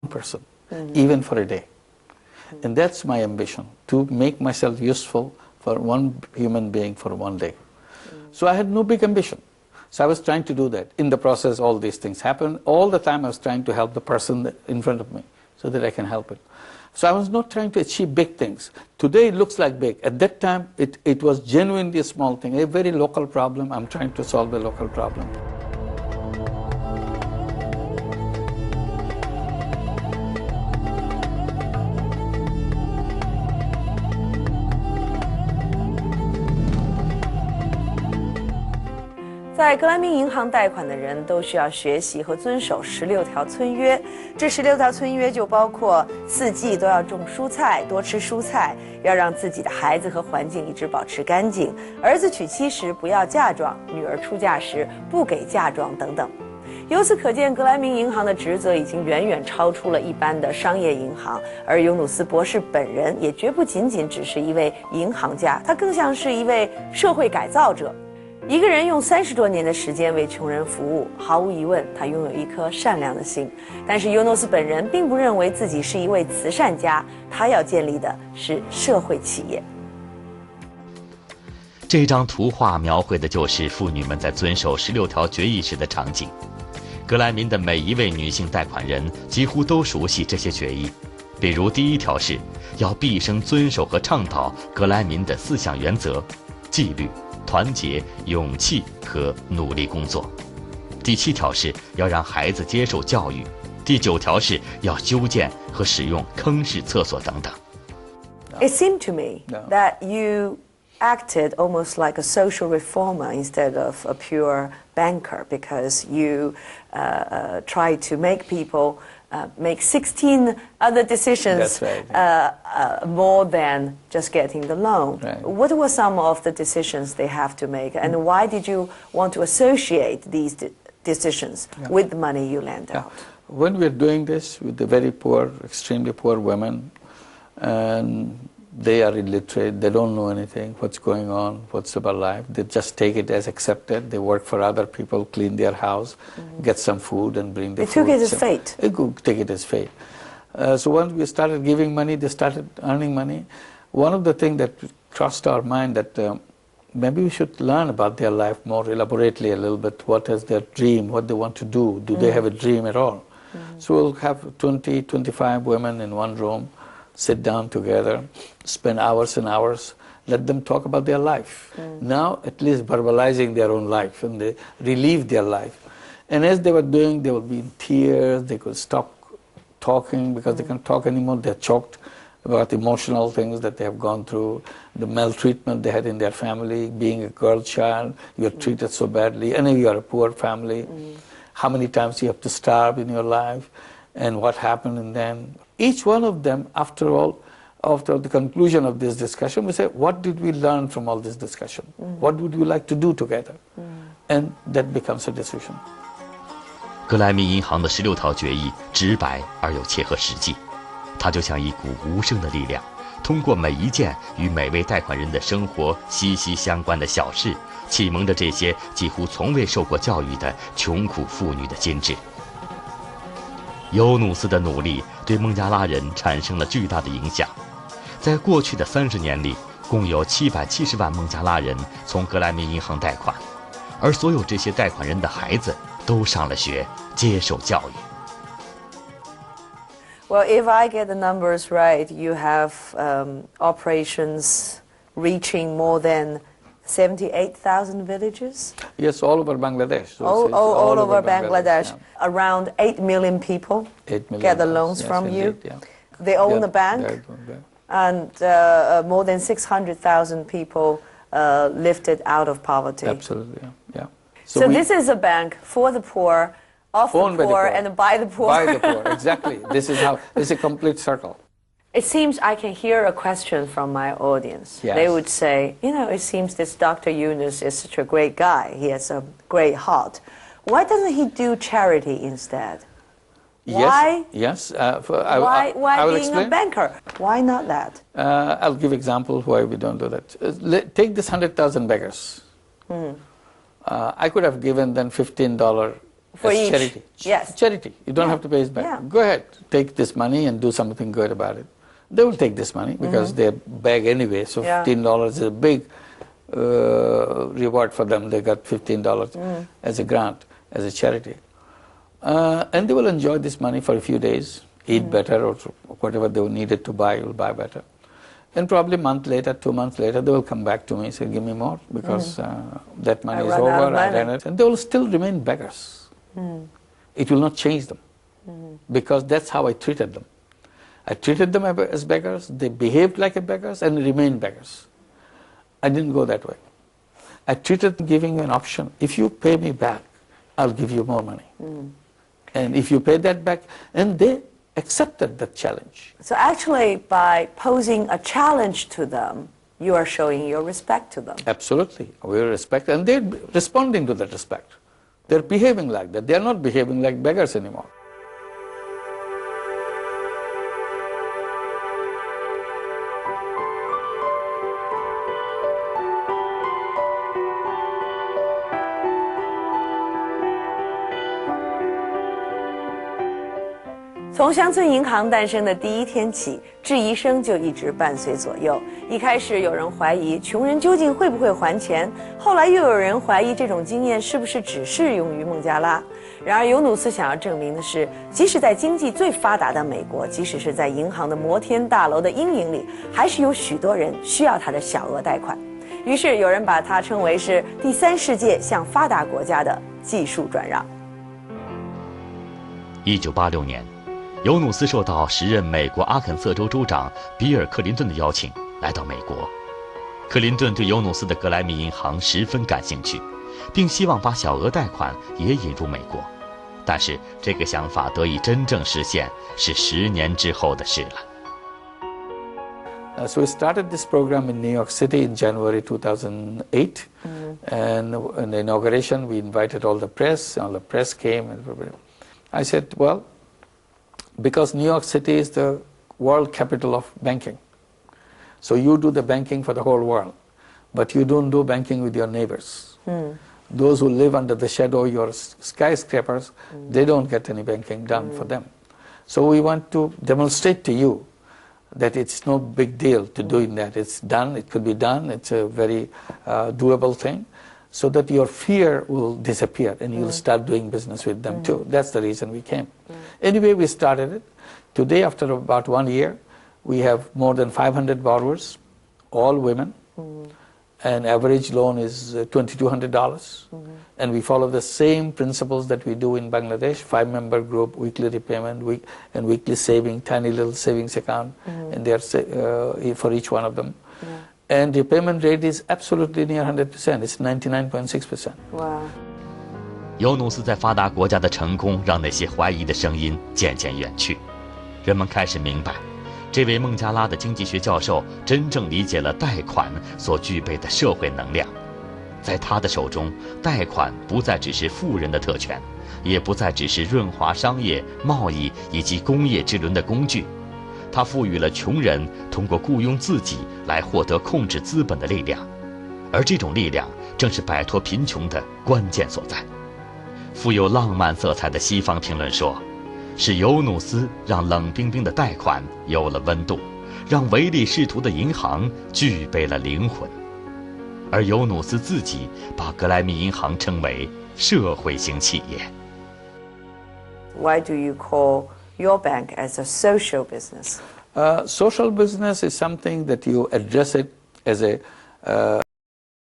person, even for a day. And that's my ambition, to make myself useful for one human being for one day. So I had no big ambition. So I was trying to do that. In the process, all these things happened. All the time I was trying to help the person in front of me so that I can help it. So I was not trying to achieve big things. Today it looks like big. At that time, it was genuinely a small thing, a very local problem. I'm trying to solve a local problem. 在格莱美银行贷款的人都需要学习和遵守16条村约。这16条村约就包括4季都要种蔬菜，多吃蔬菜，要让自己的孩子和环境一直保持干净，儿子娶妻时不要嫁妆，女儿出嫁时不给嫁妆等等。由此可见，格莱美银行的职责已经远远超出了一般的商业银行，而尤努斯博士本人也绝不仅仅只是一位银行家，他更像是一位社会改造者。一个人用30多年的时间为穷人服务，毫无疑问，他拥有一颗善良的心。但是尤努斯本人并不认为自己是一位慈善家，他要建立的是社会企业。这张图画描绘的就是妇女们在遵守16条决议时的场景。格莱民的每一位女性贷款人几乎都熟悉这些决议，比如第1条是要毕生遵守和倡导格莱民的4项原则：纪律、团结、勇气和努力工作。第7条是要让孩子接受教育，第9条是要修建和使用坑式厕所等等。It seemed to me that you acted almost like a social reformer instead of a pure banker, because you tried to make people make 16 other decisions. That's right. More than just getting the loan. Right. What were some of the decisions they have to make, and why did you want to associate these decisions with the money you lend out? When we're doing this with the very poor, extremely poor women, and they are illiterate, they don't know anything, what's going on, what's about life, they just take it as accepted, they work for other people, clean their house, get some food and bring the food. They took it as fate. They could take it as fate. So once we started giving money, they started earning money. One of the things that crossed our mind that maybe we should learn about their life more elaborately a little bit. What is their dream? What they want to do? Do they have a dream at all? So we'll have 20, 25 women in one room, sit down together, spend hours and hours, let them talk about their life. Now at least verbalizing their own life, and they relive their life. And as they were doing, they would be in tears, they could stop talking because they can't talk anymore, they're choked about emotional things that they have gone through, the maltreatment they had in their family, being a girl child, you're treated so badly, and you are a poor family, how many times you have to starve in your life, and what happened in them. Each one of them, after all, after the conclusion of this discussion, we say, what did we learn from all this discussion? What would we like to do together? And that becomes a decision. 格莱美银行的16条决议直白而又切合实际，它就像一股无声的力量，通过每一件与每位贷款人的生活息息相关的小事，启蒙着这些几乎从未受过教育的穷苦妇女的心智。尤努斯的努力对孟加拉人产生了巨大的影响，在过去的30年里，共有770万孟加拉人从格莱美银行贷款，而所有这些贷款人的孩子都上了学，接受教育。Well, if I get the numbers right, you have operations reaching more than 78,000 villages? Yes, all over Bangladesh. So all over Bangladesh. Yeah. Around 8 million people 8 million get the loans from indeed, you. They own the bank. And more than 600,000 people lifted out of poverty. Absolutely, yeah. So this is a bank for the poor, of the poor, and by the poor. By the poor, exactly. This is a complete circle. It seems I can hear a question from my audience. Yes. They would say, it seems this Dr. Yunus is such a great guy. He has a great heart. Why doesn't he do charity instead? Why? Yes. Why I will being explain. A banker? Why not that? I'll give examples why we don't do that. Take this 100,000 beggars. I could have given them $15 For as each. charity. Yes. Charity. You don't have to pay it back. Yeah. Go ahead, take this money and do something good about it. They will take this money because they're bag anyway. So $15 is a big reward for them. They got $15 as a grant, as a charity. And they will enjoy this money for a few days, eat better, or whatever they needed to buy, will buy better. And probably a month later, 2 months later, they will come back to me and say, give me more, because that money is over, I ran it. And they will still remain beggars. It will not change them, because that's how I treated them. I treated them as beggars, they behaved like beggars, and remained beggars. I didn't go that way. I treated them giving an option. If you pay me back, I'll give you more money. And if you pay that back, and they accepted the challenge. So actually, by posing a challenge to them, you are showing your respect to them. Absolutely, we respect, and they're responding to that respect. They're behaving like that. They're not behaving like beggars anymore. 从乡村银行诞生的第一天起，质疑声就一直伴随左右。一开始有人怀疑穷人究竟会不会还钱，后来又有人怀疑这种经验是不是只适用于孟加拉。然而尤努斯想要证明的是，即使在经济最发达的美国，即使是在银行的摩天大楼的阴影里，还是有许多人需要他的小额贷款。于是有人把它称为是第三世界向发达国家的技术转让。1986年，尤努斯受到时任美国阿肯色州州长比尔·克林顿的邀请来到美国。克林顿对尤努斯的格莱美银行十分感兴趣，并希望把小额贷款也引入美国。但是这个想法得以真正实现是10年之后的事了。So we started this program in New York City in January 2008, and in the inauguration we invited all the press came, and I said, well, because New York City is the world capital of banking, so you do the banking for the whole world, but you don't do banking with your neighbors. Those who live under the shadow of your skyscrapers, they don't get any banking done for them. So we want to demonstrate to you that it's no big deal to doing that. It's done, it could be done, it's a very doable thing, so that your fear will disappear and you'll start doing business with them too. That's the reason we came. Anyway, we started it. Today, after about 1 year, we have more than 500 borrowers, all women, and average loan is $2,200. And we follow the same principles that we do in Bangladesh, 5-member group, weekly repayment, and weekly saving, tiny little savings account, and they're for each one of them. And repayment rate is absolutely near 100%. It's 99.6%. Wow. 尤努斯在发达国家的成功让那些怀疑的声音渐渐远去，人们开始明白，这位孟加拉的经济学教授真正理解了贷款所具备的社会能量。在他的手中，贷款不再只是富人的特权，也不再只是润滑商业、贸易以及工业之轮的工具。他赋予了穷人通过雇佣自己来获得控制资本的力量，而这种力量正是摆脱贫穷的关键所在。富有浪漫色彩的西方评论说，是尤努斯让冷冰冰的贷款有了温度，让唯利是图的银行具备了灵魂。而尤努斯自己把格莱美银行称为社会型企业。Why do you call your bank as a social business? Social business is something that you address it as a